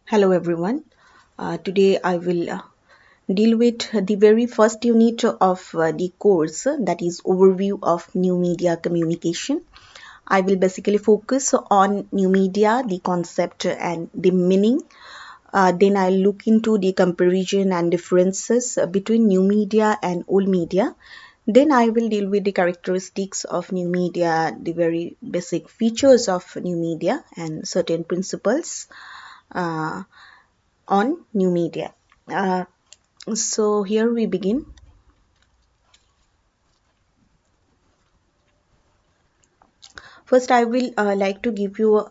Hello everyone. Today I will deal with the very first unit of the course, that is overview of new media communication. I will basically focus on new media, the concept and the meaning. Then I'll look into the comparison and differences between new media and old media. Then I will deal with the characteristics of new media, the very basic features of new media and certain principles. Uh, on new media. Uh, so here we begin. First, I will like to give you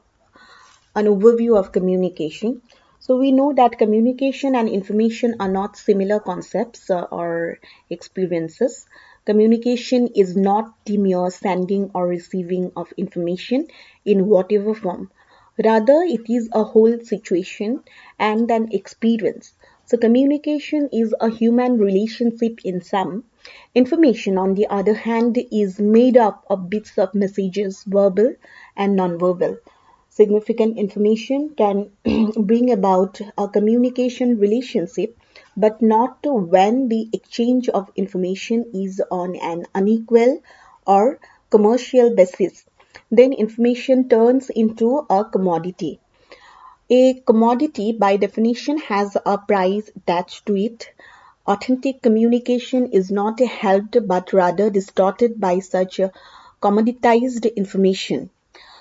an overview of communication. So we know that communication and information are not similar concepts or experiences. Communication is not the mere sending or receiving of information in whatever form. Rather, it is a whole situation and an experience. So, communication is a human relationship in sum. Information, on the other hand, is made up of bits of messages, verbal and non-verbal. Significant information can bring about a communication relationship, but not when the exchange of information is on an unequal or commercial basis. Then information turns into a commodity. A commodity, by definition, has a price attached to it. Authentic communication is not helped but rather distorted by such commoditized information.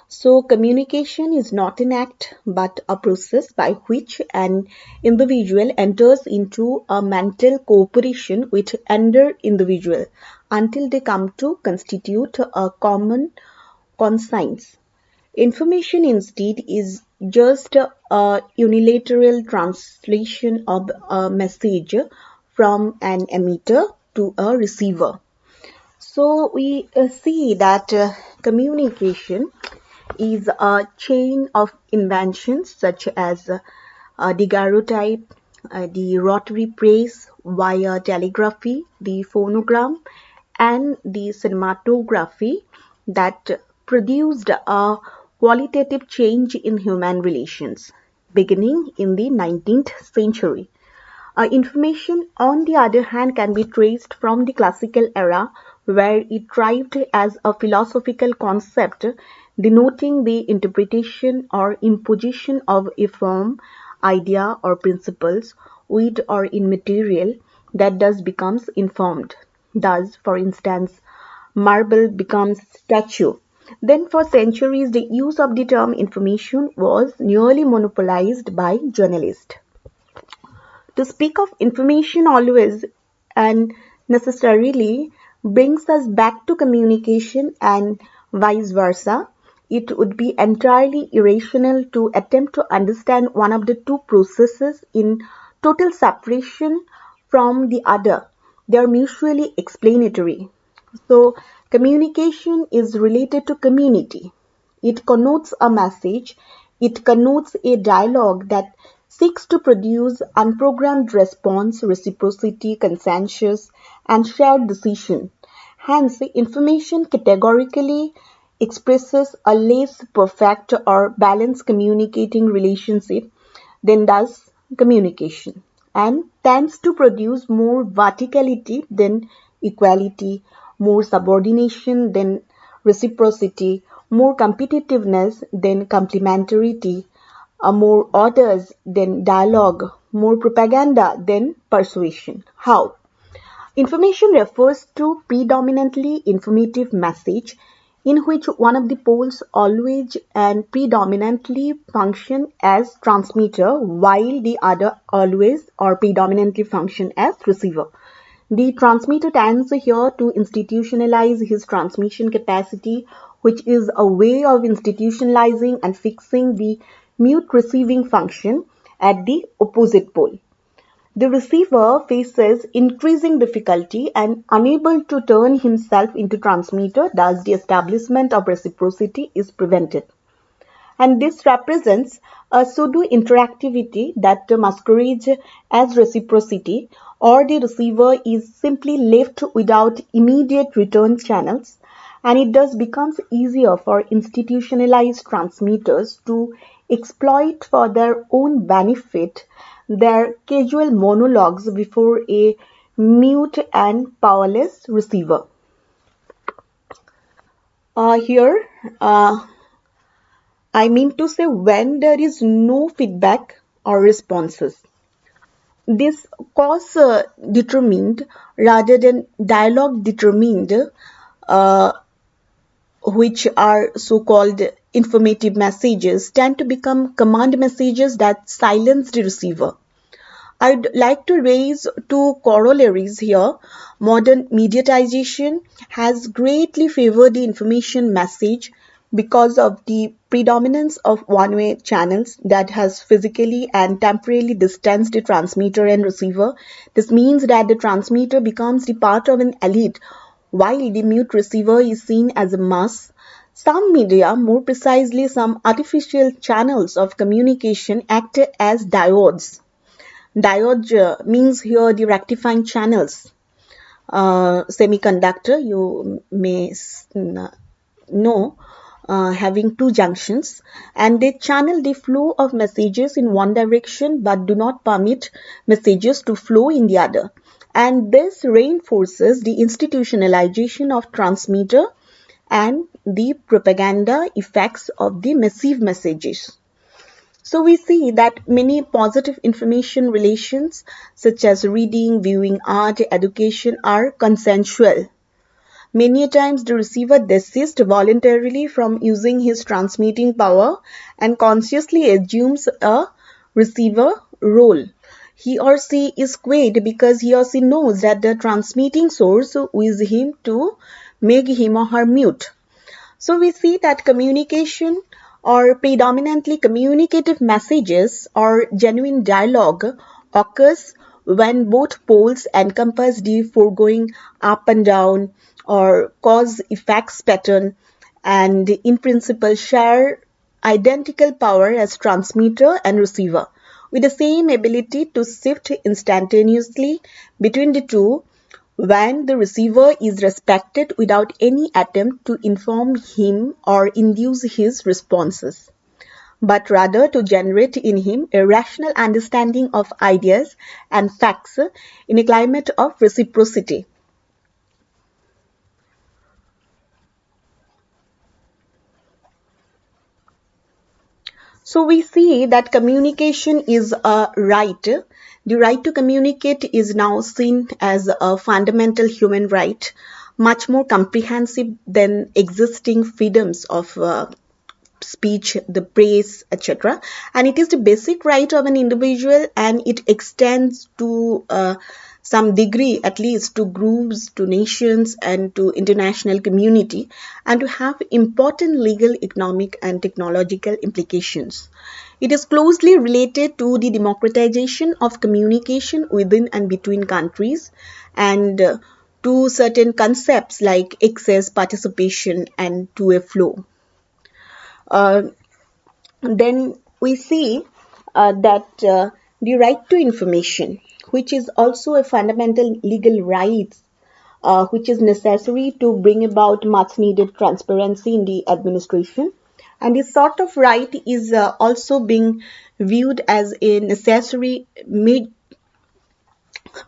So, communication is not an act but a process by which an individual enters into a mental cooperation with another individual until they come to constitute a common conscience. Information instead is just a unilateral translation of a message from an emitter to a receiver. So we see that communication is a chain of inventions such as daguerreotype, the rotary press, wire telegraphy, the phonogram, and the cinematography that produced a qualitative change in human relations beginning in the 19th century. Information, on the other hand, can be traced from the classical era, where it thrived as a philosophical concept denoting the interpretation or imposition of a form, idea, or principles, with or in material that thus becomes informed. Thus, for instance, marble becomes statue. Then, for centuries, the use of the term information was nearly monopolized by journalists. To speak of information always and necessarily brings us back to communication and vice versa. It would be entirely irrational to attempt to understand one of the two processes in total separation from the other. They are mutually explanatory. So, communication is related to community. It connotes a message, it connotes a dialogue that seeks to produce unprogrammed response, reciprocity, consensus, and shared decision. Hence, information categorically expresses a less perfect or balanced communicating relationship than does communication, and tends to produce more verticality than equality, more subordination than reciprocity, more competitiveness than complementarity, more orders than dialogue, more propaganda than persuasion. How? Information refers to predominantly informative message in which one of the poles always and predominantly function as transmitter while the other always or predominantly function as receiver. The transmitter tends here to institutionalize his transmission capacity, which is a way of institutionalizing and fixing the mute receiving function at the opposite pole. The receiver faces increasing difficulty and unable to turn himself into transmitter, thus the establishment of reciprocity is prevented. And this represents a pseudo-interactivity that masquerades as reciprocity, or the receiver is simply left without immediate return channels, and it thus becomes easier for institutionalized transmitters to exploit for their own benefit their casual monologues before a mute and powerless receiver. Here, I mean to say when there is no feedback or responses. This cause determined rather than dialogue determined, uh, which are so-called informative messages, tend to become command messages that silence the receiver. I'd like to raise two corollaries here. Modern mediatization has greatly favored the information message because of the predominance of one-way channels that has physically and temporarily distanced the transmitter and receiver. This means that the transmitter becomes the part of an elite while the mute receiver is seen as a mass. Some media, more precisely some artificial channels of communication, act as diodes. Diode means here the rectifying channels. Semiconductor, you may know, having two junctions, and they channel the flow of messages in one direction but do not permit messages to flow in the other. And this reinforces the institutionalization of transmitter and the propaganda effects of the massive messages. So we see that many positive information relations such as reading, viewing, art, education are consensual. Many times the receiver desists voluntarily from using his transmitting power and consciously assumes a receiver role. He or she is swayed because he or she knows that the transmitting source wishes him to make him or her mute. So we see that communication or predominantly communicative messages or genuine dialogue occurs when both poles encompass the foregoing up and down or cause effects pattern and in principle share identical power as transmitter and receiver with the same ability to shift instantaneously between the two when the receiver is respected without any attempt to inform him or induce his responses, but rather to generate in him a rational understanding of ideas and facts in a climate of reciprocity. So we see that communication is a right. The right to communicate is now seen as a fundamental human right, much more comprehensive than existing freedoms of speech, the praise, etc. And it is the basic right of an individual, and it extends to some degree, at least, to groups, to nations, and to international community, and to have important legal, economic, and technological implications. It is closely related to the democratization of communication within and between countries and to certain concepts like access, participation, and two-way flow. Uh, then we see that the right to information, which is also a fundamental legal right, which is necessary to bring about much needed transparency in the administration. And this sort of right is also being viewed as a necessary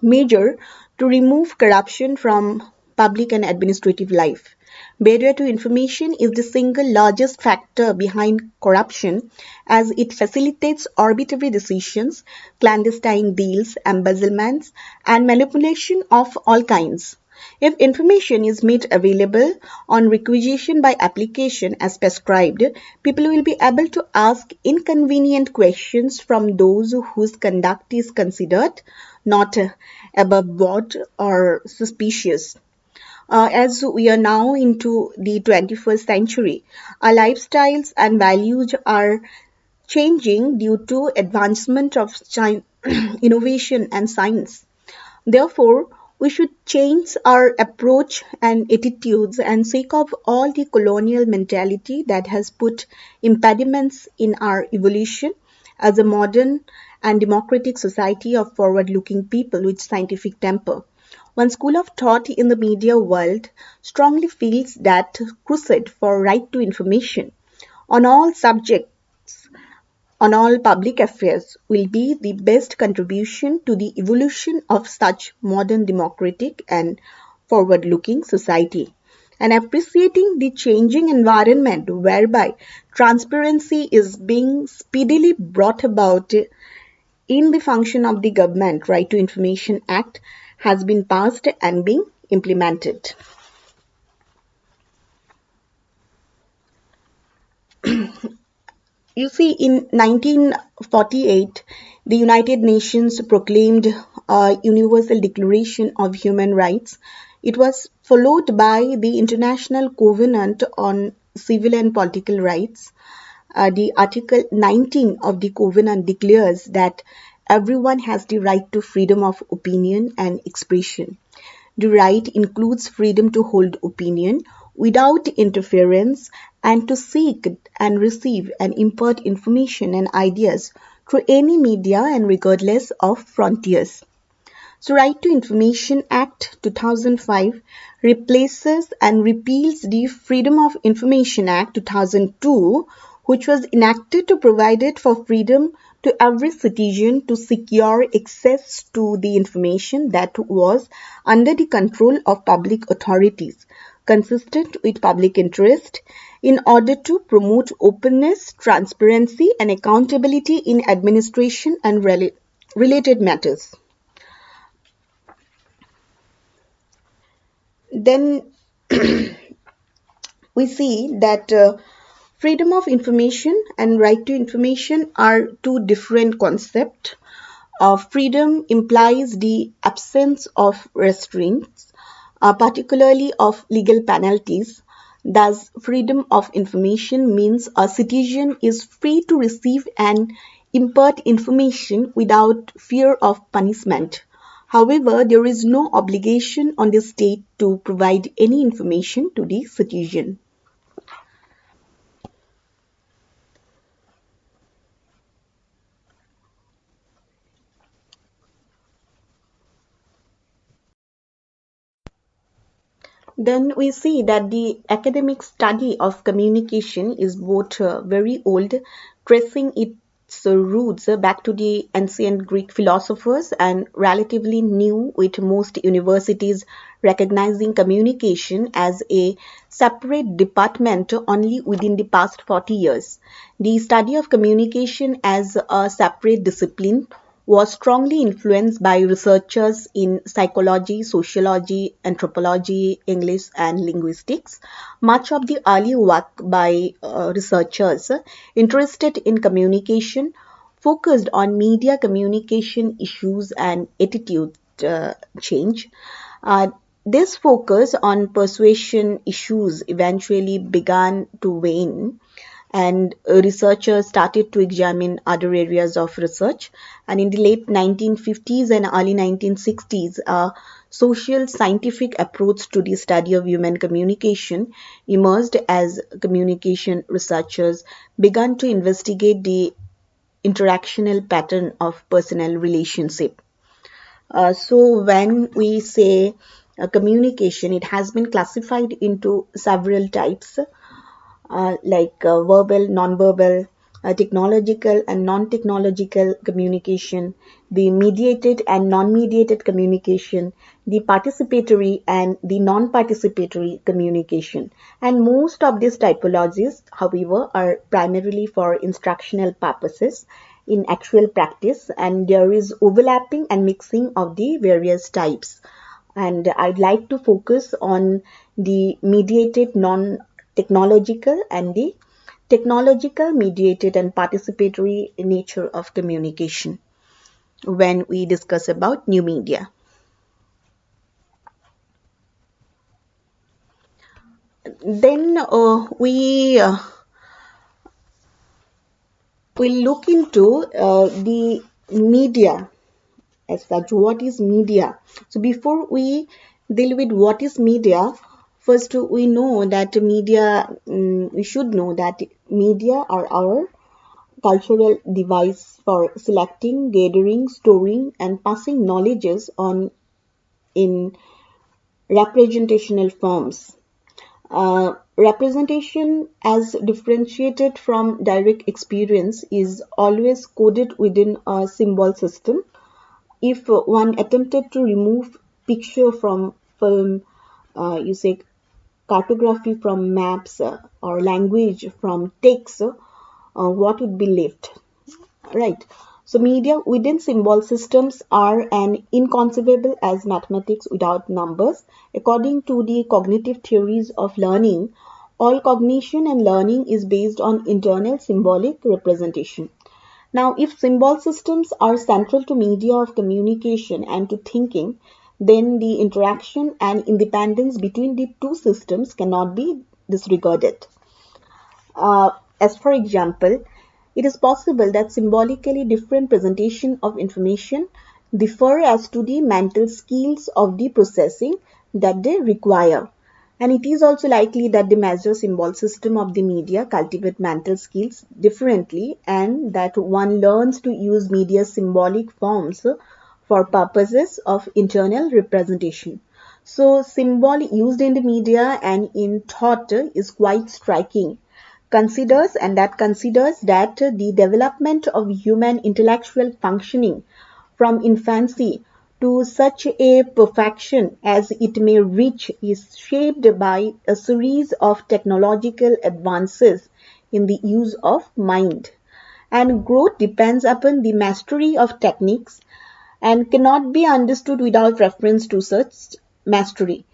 measure to remove corruption from public and administrative life. Barrier to information is the single largest factor behind corruption as it facilitates arbitrary decisions, clandestine deals, embezzlements, and manipulation of all kinds. If information is made available on requisition by application as prescribed, people will be able to ask inconvenient questions from those whose conduct is considered not above board or suspicious. As we are now into the 21st century, our lifestyles and values are changing due to advancement of innovation and science. Therefore, we should change our approach and attitudes and shake off all the colonial mentality that has put impediments in our evolution as a modern and democratic society of forward looking people with scientific temper. One school of thought in the media world strongly feels that crusade for right to information on all subjects on all public affairs will be the best contribution to the evolution of such modern democratic and forward looking society. And appreciating the changing environment whereby transparency is being speedily brought about in the function of the Government Right to Information Act has been passed and being implemented. You see, in 1948, the United Nations proclaimed a Universal Declaration of Human Rights. It was followed by the International Covenant on Civil and Political Rights. The Article 19 of the Covenant declares that everyone has the right to freedom of opinion and expression. The right includes freedom to hold opinion without interference and to seek and receive and impart information and ideas through any media and regardless of frontiers. So Right to Information Act 2005 replaces and repeals the Freedom of Information Act 2002, which was enacted to provide it for freedom to every citizen to secure access to the information that was under the control of public authorities, consistent with public interest, in order to promote openness, transparency, and accountability in administration and related matters. Then we see that freedom of information and right to information are two different concepts. Freedom implies the absence of restraints, particularly of legal penalties. Thus, freedom of information means a citizen is free to receive and impart information without fear of punishment. However, there is no obligation on the state to provide any information to the citizen. Then we see that the academic study of communication is both very old, tracing its roots back to the ancient Greek philosophers, and relatively new, with most universities recognizing communication as a separate department only within the past 40 years. The study of communication as a separate discipline was strongly influenced by researchers in psychology, sociology, anthropology, English, and linguistics. Much of the early work by researchers interested in communication focused on media communication issues and attitude change. Uh, this focus on persuasion issues eventually began to wane, and researchers started to examine other areas of research. And in the late 1950s and early 1960s, a social scientific approach to the study of human communication emerged as communication researchers began to investigate the interactional pattern of personal relationship. So when we say communication, it has been classified into several types, like verbal, non-verbal, technological and non-technological communication, the mediated and non-mediated communication, the participatory and the non-participatory communication. And most of these typologies, however, are primarily for instructional purposes in actual practice, and there is overlapping and mixing of the various types. And I'd like to focus on the mediated non-technological and the technological mediated and participatory nature of communication when we discuss about new media. Then we look into the media as such. What is media? So before we deal with what is media, first we know that media, we should know that media are our cultural device for selecting, gathering, storing, and passing knowledges on in representational forms. Representation, as differentiated from direct experience, is always coded within a symbol system. If one attempted to remove picture from film, you say cartography from maps, or language from text, what would be left? Right. So media within symbol systems are an inconceivable as mathematics without numbers. According to the cognitive theories of learning, all cognition and learning is based on internal symbolic representation. Now, if symbol systems are central to media of communication and to thinking, then the interaction and independence between the two systems cannot be disregarded. As for example, it is possible that symbolically different presentation of information differ as to the mental skills of the processing that they require. And it is also likely that the major symbol system of the media cultivate mental skills differently and that one learns to use media symbolic forms for purposes of internal representation. So symbol used in the media and in thought is quite striking considers that the development of human intellectual functioning from infancy to such a perfection as it may reach is shaped by a series of technological advances in the use of mind. And growth depends upon the mastery of techniques and cannot be understood without reference to such mastery.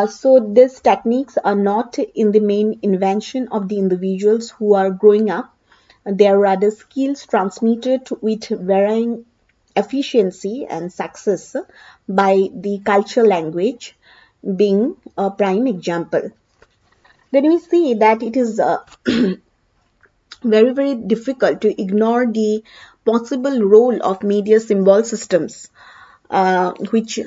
So these techniques are not in the main invention of the individuals who are growing up. They are rather skills transmitted with varying efficiency and success by the cultural language being a prime example. Then we see that it is very, very difficult to ignore the possible role of media symbol systems, which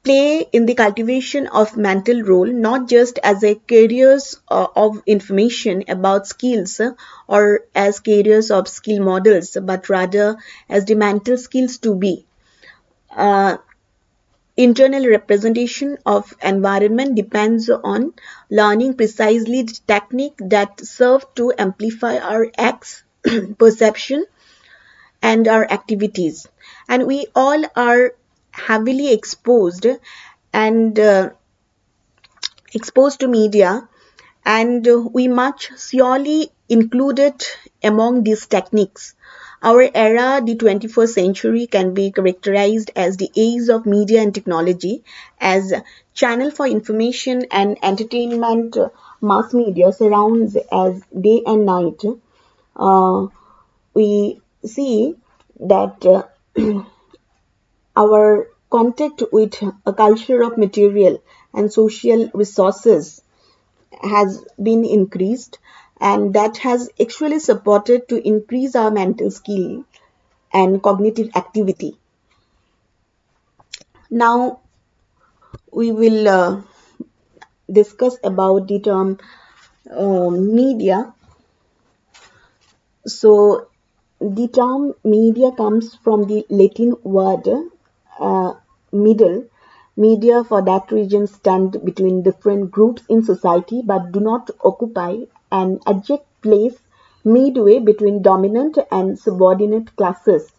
play in the cultivation of mental role not just as a carriers of information about skills or as carriers of skill models but rather as the mental skills to be uh, internal representation of environment depends on learning precisely the technique that serve to amplify our acts perception and our activities and we all are heavily and exposed to media and we much surely included among these techniques. Our era, the 21st century, can be characterized as the age of media and technology as channel for information and entertainment. Mass media surrounds as day and night. Uh, we see that our contact with a culture of material and social resources has been increased and that has actually supported to increase our mental skill and cognitive activity. Now we will discuss about the term media. So the term media comes from the Latin word uh, middle. Media for that region stand between different groups in society but do not occupy an adject place midway between dominant and subordinate classes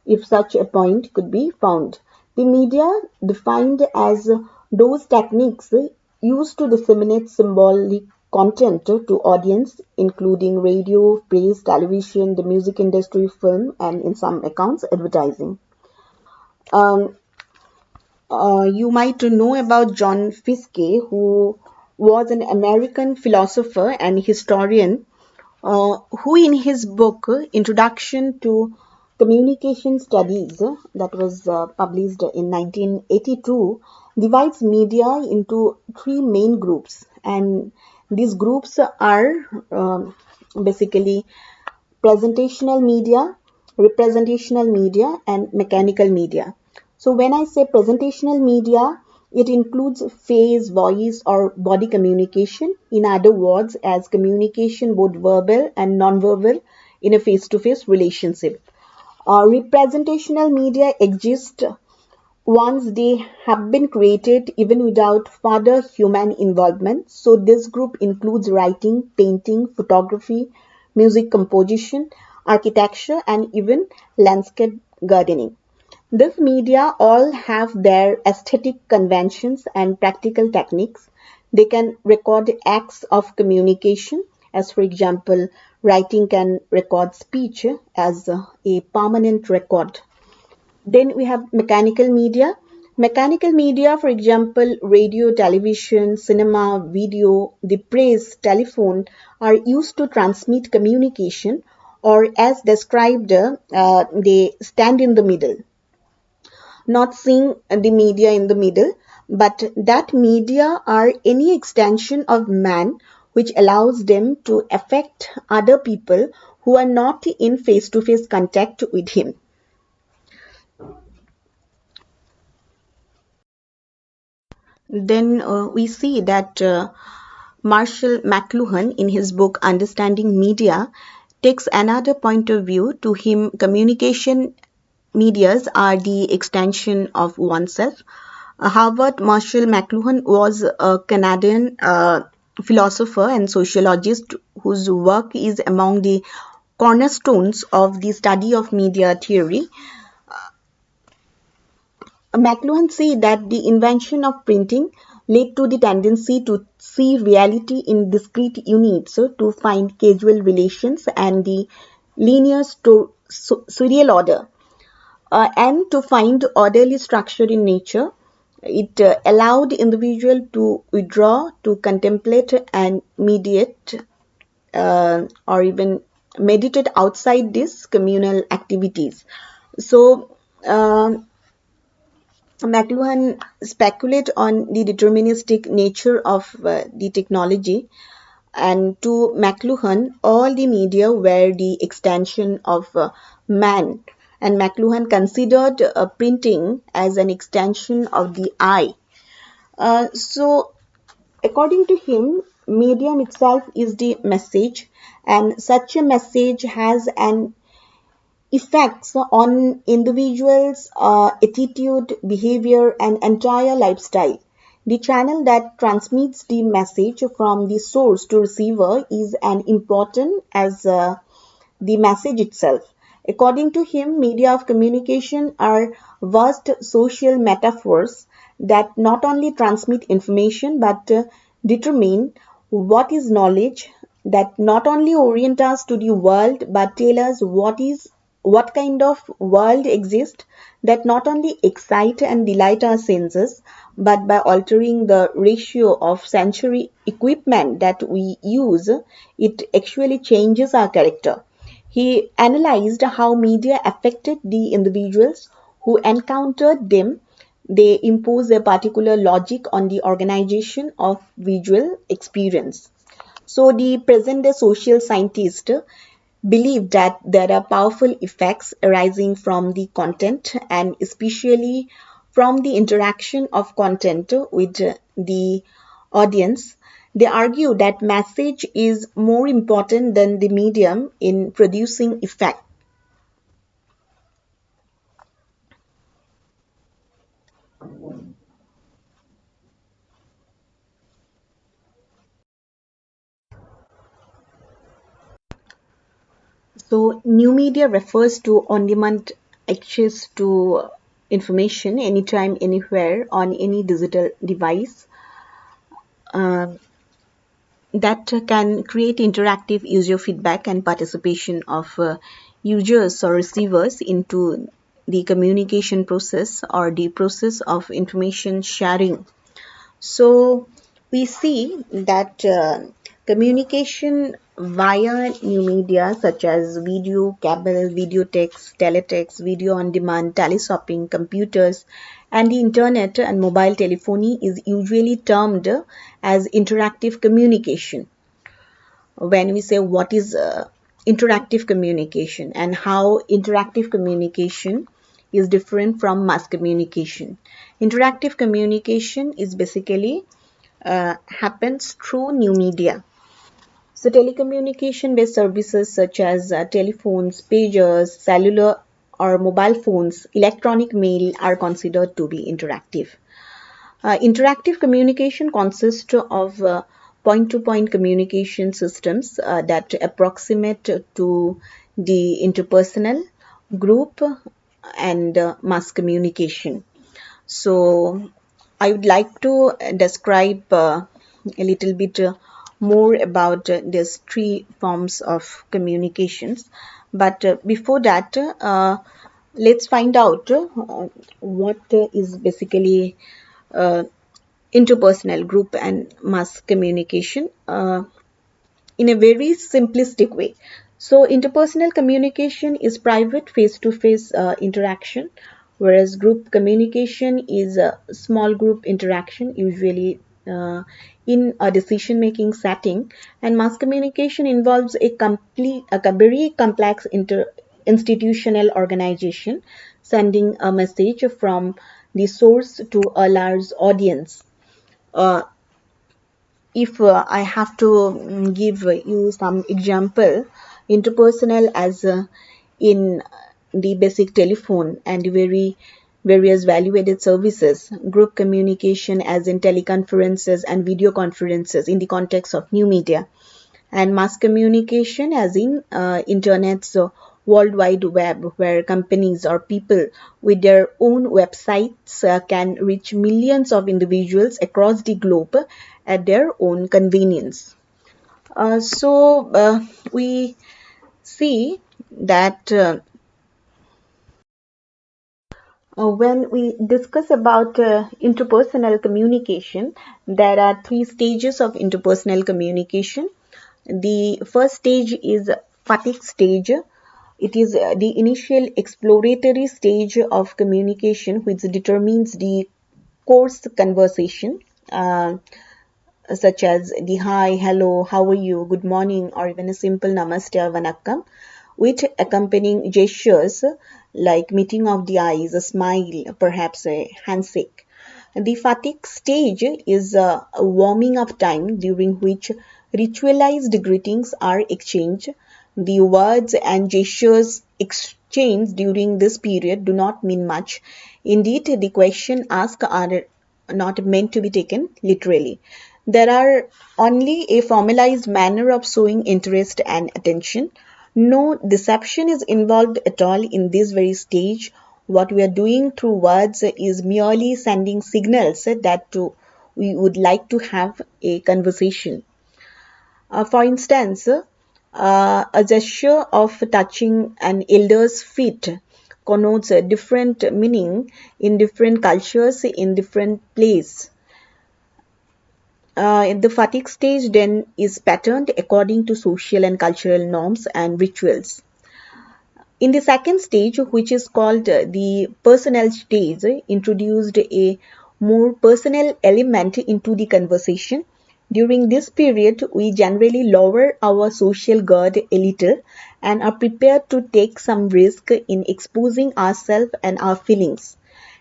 if such a point could be found. The media defined as those techniques used to disseminate symbolic content to audience, including radio, press, television, the music industry, film, and in some accounts, advertising. Um, you might know about John Fiske, who was an American philosopher and historian who in his book Introduction to Communication Studies that was published in 1982 divides media into three main groups and these groups are basically presentational media, representational media, and mechanical media. So when I say presentational media, it includes face, voice, or body communication. In other words, as communication both verbal and non-verbal in a face-to-face relationship. Representational media exists Once they have been created even without further human involvement. So this group includes writing, painting, photography, music composition, architecture, and even landscape gardening. These media all have their aesthetic conventions and practical techniques. They can record acts of communication, as for example, writing can record speech as a permanent record. Then we have mechanical media. Mechanical media, for example, radio, television, cinema, video, the press, telephone, are used to transmit communication, or as described, they stand in the middle, not seeing the media in the middle, but that media are any extension of man which allows them to affect other people who are not in face to face contact with him. Then we see that Marshall McLuhan, in his book Understanding Media, takes another point of view. To him, communication medias are the extension of oneself. Harvard Marshall McLuhan was a Canadian philosopher and sociologist whose work is among the cornerstones of the study of media theory. McLuhan said that the invention of printing led to the tendency to see reality in discrete units, so to find causal relations and the linear serial order, and to find orderly structure in nature. It allowed individual to withdraw, to contemplate and mediate, or even meditate outside these communal activities. So, McLuhan speculate on the deterministic nature of the technology, and to McLuhan, all the media were the extension of man, and McLuhan considered printing as an extension of the eye. So, according to him, medium itself is the message, and such a message has an effects on individuals' attitude, behavior, and entire lifestyle. The channel that transmits the message from the source to receiver is as important as the message itself. According to him, media of communication are vast social metaphors that not only transmit information but determine what is knowledge, that not only orient us to the world but tell us what kind of world exists, that not only excite and delight our senses but by altering the ratio of sensory equipment that we use, it actually changes our character. He analyzed how media affected the individuals who encountered them. They impose a particular logic on the organization of visual experience. So the present day social scientist believe that there are powerful effects arising from the content and especially from the interaction of content with the audience. They argue that message is more important than the medium in producing effect. So new media refers to on-demand access to information anytime, anywhere on any digital device uh, that can create interactive user feedback and participation of users or receivers into the communication process or the process of information sharing. So we see that communication via new media such as video, cable, video text, teletext, video on demand, teleshopping, computers, and the internet and mobile telephony is usually termed as interactive communication. When we say what is interactive communication and how interactive communication is different from mass communication. Interactive communication is basically happens through new media. So telecommunication based services such as telephones, pagers, cellular or mobile phones, electronic mail are considered to be interactive. Interactive communication consists of point-to-point communication systems that approximate to the interpersonal, group, and mass communication. So, I would like to describe a little bit more about these three forms of communications. But before that, let's find out what is basically uh, interpersonal group and mass communication in a very simplistic way. So, interpersonal communication is private face to face interaction, whereas group communication is a small group interaction, usually in a decision making setting, and mass communication involves a very complex institutional organization sending a message from the source to a large audience. Uh, if I have to give you some example, interpersonal as in the basic telephone and very various value-added services, group communication as in teleconferences and video conferences in the context of new media, and mass communication as in internet's world wide web, where companies or people with their own websites can reach millions of individuals across the globe at their own convenience. So we see that when we discuss about interpersonal communication, there are three stages of interpersonal communication. The first stage is fatigue stage. It is the initial exploratory stage of communication which determines the course conversation, such as the hi, hello, how are you, good morning, or even a simple namaste or vanakkam, with accompanying gestures like meeting of the eyes, a smile, perhaps a handshake. The fatigue stage is a warming up time during which ritualized greetings are exchanged. The words and gestures exchanged during this period do not mean much. Indeed, the question asked are not meant to be taken literally. There are only a formalized manner of showing interest and attention. No deception is involved at all in this very stage. What we are doing through words is merely sending signals that we would like to have a conversation. For instance, a gesture of touching an elder's feet connotes a different meaning in different cultures in different places. The fatigue stage then is patterned according to social and cultural norms and rituals. In the second stage, which is called the personal stage, introduced a more personal element into the conversation. During this period, we generally lower our social guard a little and are prepared to take some risk in exposing ourselves and our feelings.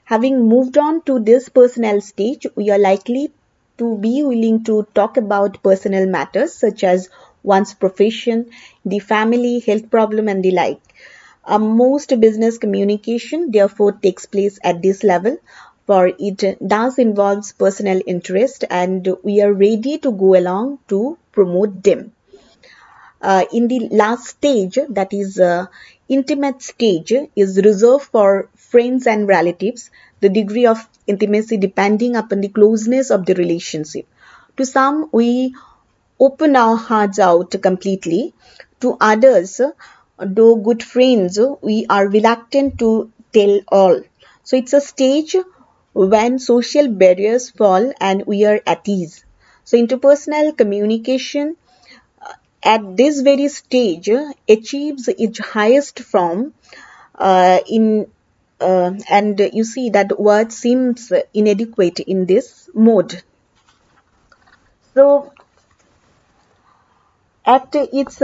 Having moved on to this personal stage, we are likely to be willing to talk about personal matters such as one's profession, the family, health problem, and the like. Most business communication, therefore, takes place at this level, for it does involve personal interest and we are ready to go along to promote them. In the last stage, that is intimate stage, is reserved for friends and relatives, the degree of intimacy depending upon the closeness of the relationship. To some, we open our hearts out completely. To others, though good friends, we are reluctant to tell all. So it's a stage when social barriers fall and we are at ease. So interpersonal communication at this very stage achieves its highest form in and you see that word seems inadequate in this mode. So at its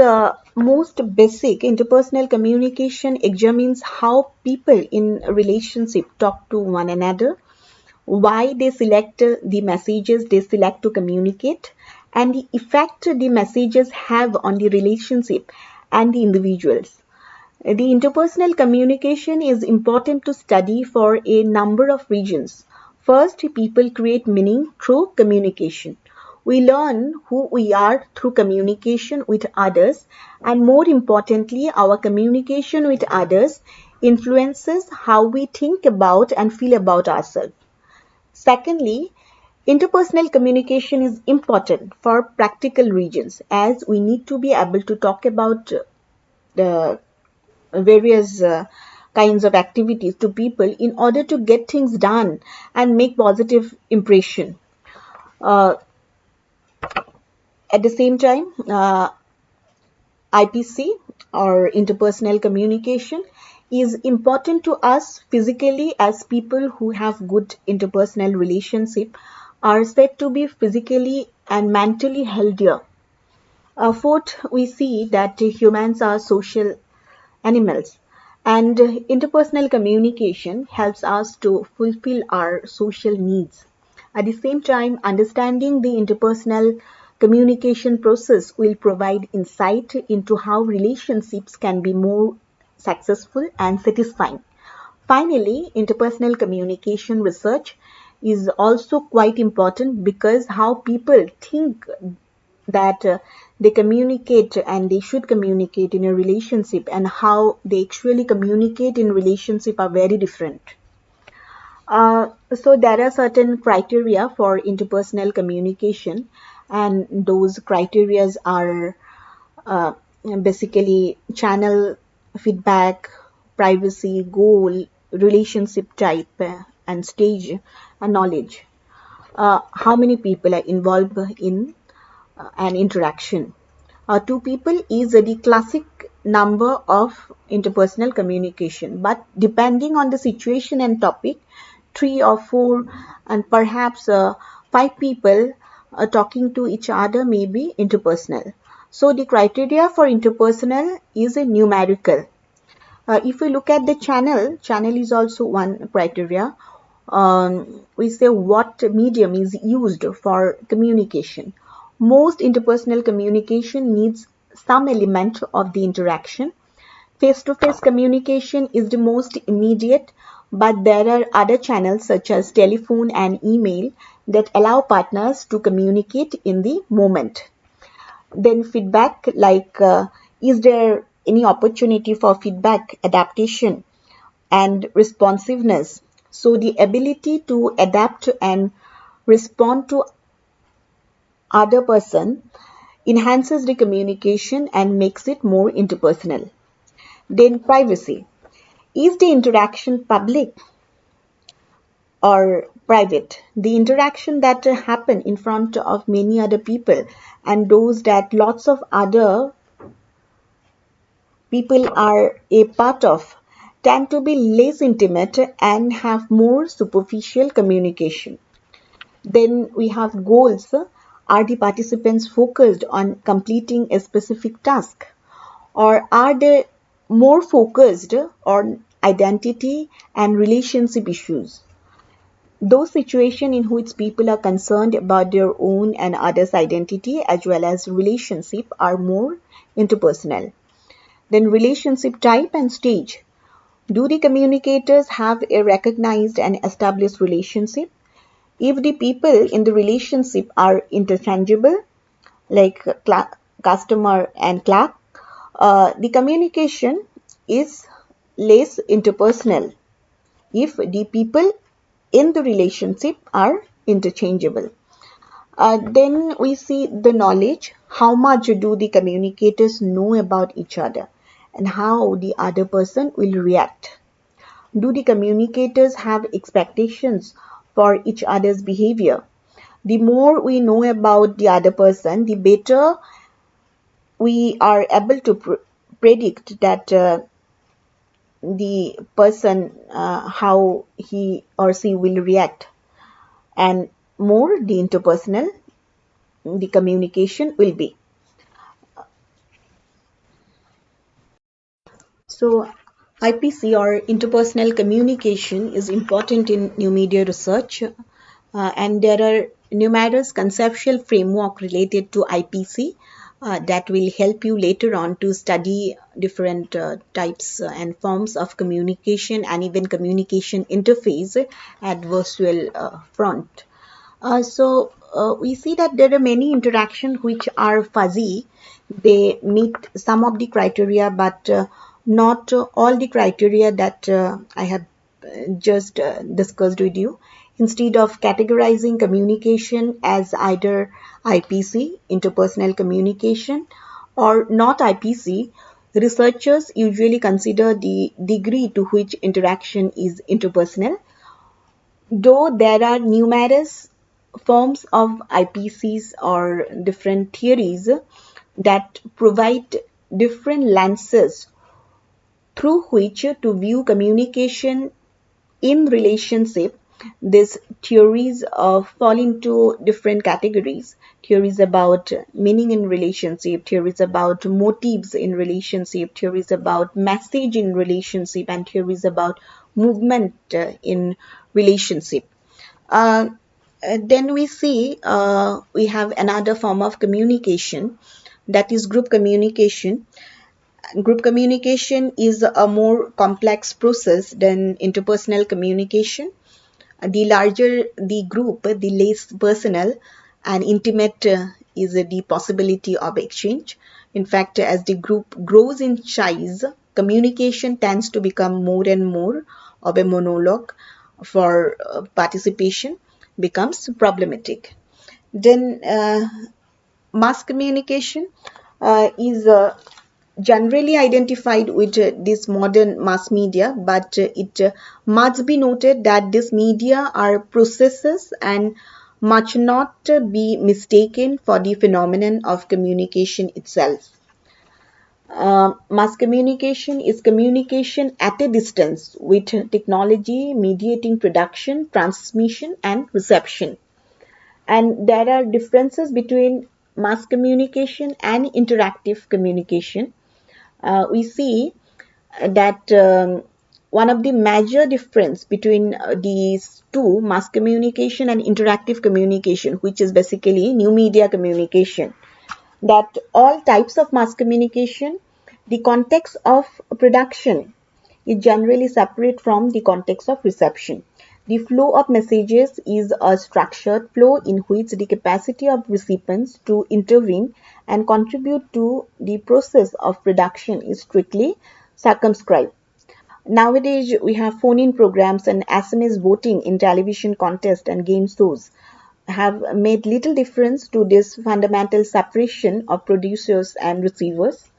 most basic, interpersonal communication examines how people in relationship talk to one another, why they select the messages they select to communicate, and the effect the messages have on the relationship and the individuals. The interpersonal communication is important to study for a number of reasons. First, people create meaning through communication. We learn who we are through communication with others, and more importantly, our communication with others influences how we think about and feel about ourselves. Secondly, interpersonal communication is important for practical reasons as we need to be able to talk about the various kinds of activities to people in order to get things done and make positive impression. Uh, at the same time, IPC or interpersonal communication is important to us physically as people who have good interpersonal relationship are said to be physically and mentally healthier. Fourth, we see that humans are social animals and interpersonal communication helps us to fulfill our social needs. At the same time, understanding the interpersonal communication process will provide insight into how relationships can be more successful and satisfying. Finally, interpersonal communication research is also quite important because how people think that they communicate and they should communicate in a relationship and how they actually communicate in relationship are very different. So there are certain criteria for interpersonal communication, and those criteria are uh, basically channel, feedback, privacy, goal, relationship type, and stage, and knowledge. How many people are involved in an interaction. Two people is the classic number of interpersonal communication, but depending on the situation and topic, three or four and perhaps five people talking to each other may be interpersonal. So the criteria for interpersonal is a numerical. If we look at the channel is also one criteria. We say what medium is used for communication. Most interpersonal communication needs some element of the interaction. Face-to-face communication is the most immediate, but there are other channels such as telephone and email that allow partners to communicate in the moment. Then feedback, like is there any opportunity for feedback, adaptation, and responsiveness? So the ability to adapt and respond to other person enhances the communication and makes it more interpersonal. Then privacy. Is the interaction public or private? The interaction that happen in front of many other people and those that lots of other people are a part of tend to be less intimate and have more superficial communication. Then we have goals. Are the participants focused on completing a specific task? Or are they more focused on identity and relationship issues? Those situations in which people are concerned about their own and others' identity as well as relationship are more interpersonal. Then relationship type and stage. Do the communicators have a recognized and established relationship? If the people in the relationship are interchangeable, like customer and clerk, the communication is less interpersonal if the people in the relationship are interchangeable. Then we see the knowledge. How much do the communicators know about each other and how the other person will react? Do the communicators have expectations for each other's behavior? The more we know about the other person, the better we are able to predict that the person, how he or she will react. And more the interpersonal, the communication will be. So IPC or interpersonal communication is important in new media research, and there are numerous conceptual framework related to IPC. that will help you later on to study different types and forms of communication and even communication interface at virtual front. We see that there are many interactions which are fuzzy. They meet some of the criteria, but not all the criteria that I have just discussed with you. Instead of categorizing communication as either IPC, interpersonal communication, or not IPC, researchers usually consider the degree to which interaction is interpersonal. Though there are numerous forms of IPCs or different theories that provide different lenses through which to view communication in relationship, these theories fall into different categories. Theories about meaning in relationship, theories about motives in relationship, theories about message in relationship, and theories about movement in relationship. Uh, then we see we have another form of communication, that is group communication. Group communication is a more complex process than interpersonal communication. The larger the group, the less personal and intimate is the possibility of exchange. In fact, as the group grows in size, communication tends to become more and more of a monologue for participation becomes problematic. Then mass communication is generally identified with this modern mass media, but it must be noted that these media are processes and must not be mistaken for the phenomenon of communication itself. Mass communication is communication at a distance with technology mediating production, transmission, and reception. And there are differences between mass communication and interactive communication. We see that one of the major difference between these two, mass communication and interactive communication, which is basically new media communication, that all types of mass communication, the context of production is generally separate from the context of reception. The flow of messages is a structured flow in which the capacity of recipients to intervene and contribute to the process of production is strictly circumscribed. Nowadays, we have phone-in programs and SMS voting in television contests and game shows have made little difference to this fundamental separation of producers and receivers.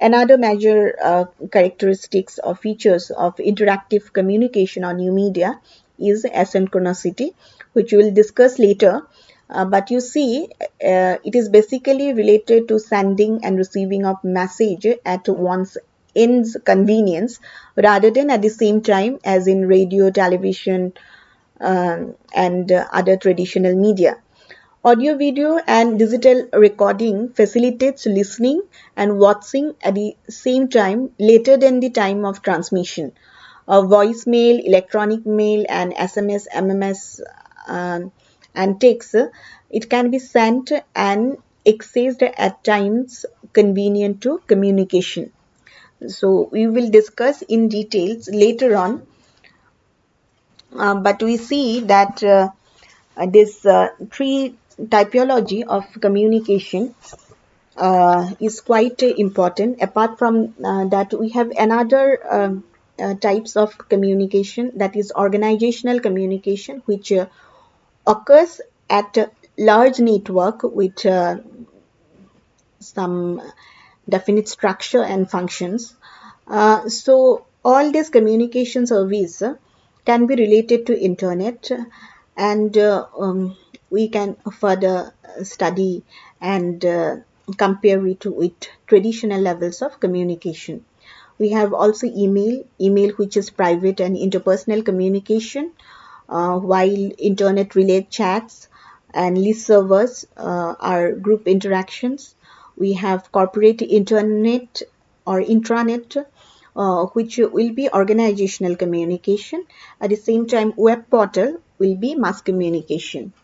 Another major characteristics or features of interactive communication on new media is asynchronicity, which we will discuss later. But you see, it is basically related to sending and receiving of message at one's end's convenience rather than at the same time as in radio, television, and other traditional media. Audio, video, and digital recording facilitates listening and watching at the same time later than the time of transmission. Voicemail, electronic mail, and SMS, MMS, and text, it can be sent and accessed at times convenient to communication. So we will discuss in details later on, but we see that this three typology of communication is quite important. Apart from that, we have another types of communication, that is organizational communication, which occurs at a large network with some definite structure and functions. So all these communication service can be related to internet, and we can further study and compare it with traditional levels of communication. We have also email which is private and interpersonal communication, while internet related chats and list servers are group interactions. We have corporate internet or intranet, which will be organizational communication. At the same time, web portal will be mass communication.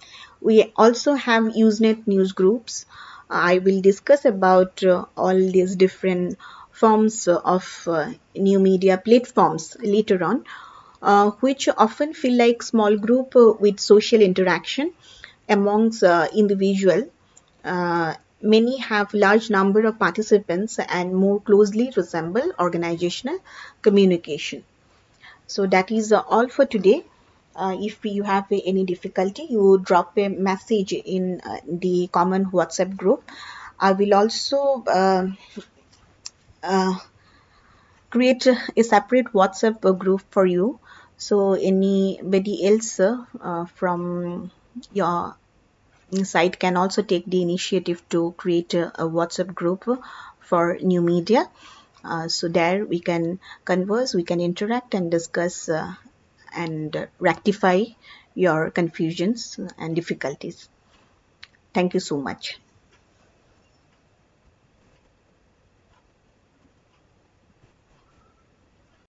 We also have Usenet news groups, I will discuss about all these different forms of new media platforms later on, which often feel like small group with social interaction amongst individual. Many have large number of participants and more closely resemble organizational communication. So that is all for today. If you have any difficulty, you drop a message in the common WhatsApp group. I will also uh, create a separate WhatsApp group for you. So anybody else from your site can also take the initiative to create a WhatsApp group for new media. So there we can converse, we can interact and discuss and rectify your confusions and difficulties. Thank you so much.